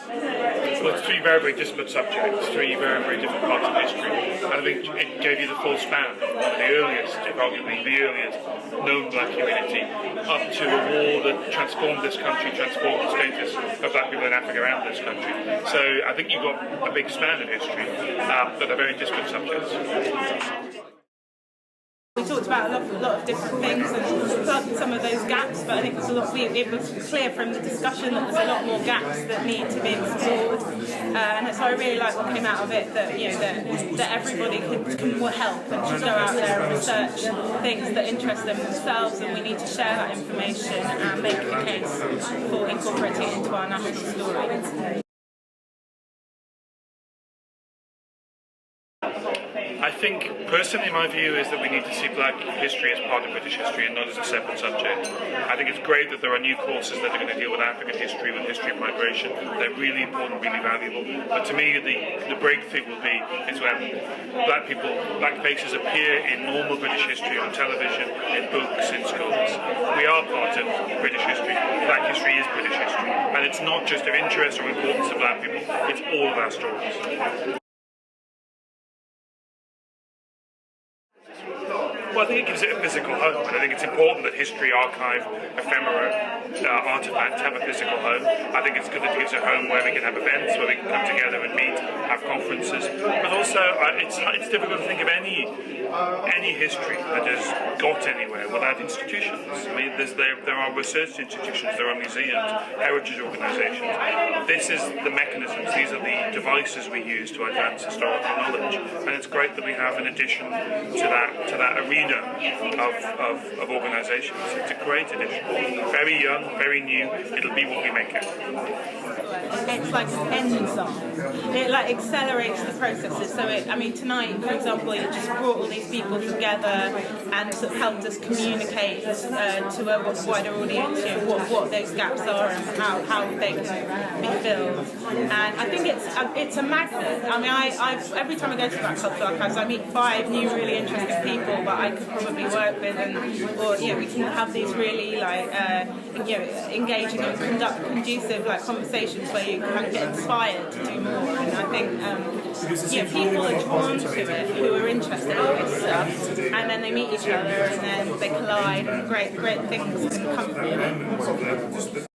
Well, it's three very, very disparate subjects, three very, very different parts of history. And I think it gave you the full span, the earliest, arguably the earliest known black community, up to a war that transformed this country, transformed the status of black people in Africa and this country. So I think you've got a big span of history, but they're very disparate subjects. We talked about a lot of different things and plugged some of those gaps, but I think it was clear from the discussion that there's a lot more gaps that need to be explored, and so I really like what came out of it, that that everybody can help and just go out there and research things that interest them themselves, and we need to share that information and make a case for incorporating it into our national story. I think, personally, my view is that we need to see black history as part of British history and not as a separate subject. I think it's great that there are new courses that are going to deal with African history, with history of migration. They're really important, really valuable. But to me, the breakthrough will be is when black faces appear in normal British history on television, in books, in schools. We are part of British history. Black history is British history. And it's not just of interest or importance to black people, it's all of our stories. Well, I think it gives it a physical home, and I think it's important that history, archive, ephemera, artefacts have a physical home. I think it's good that it gives a home where we can have events, where we can come together and meet, have conferences. But also, it's difficult to think of any history that has got anywhere without institutions. I mean, there are research institutions, there are museums, heritage organisations. This is the mechanisms, these are the devices we use to advance historical knowledge, and it's great that we have an addition to that arena of organisations. It's a great addition. Very young, very new. It'll be what we make it. It's like an enzyme. It like accelerates the processes. So tonight, for example, it just brought all these people together and sort of helped us communicate to a wider audience, what those gaps are and how they can be filled. And I think it's a magnet. I mean, every time I go to Black Cultural Archives, I meet 5 new really interesting people that I could probably work with, or we can have these really engaging and conducive conversations where you kind of get inspired to do more. And I think people are drawn to it who are interested in this stuff, and then they meet each other and then they collide and great things can come from it.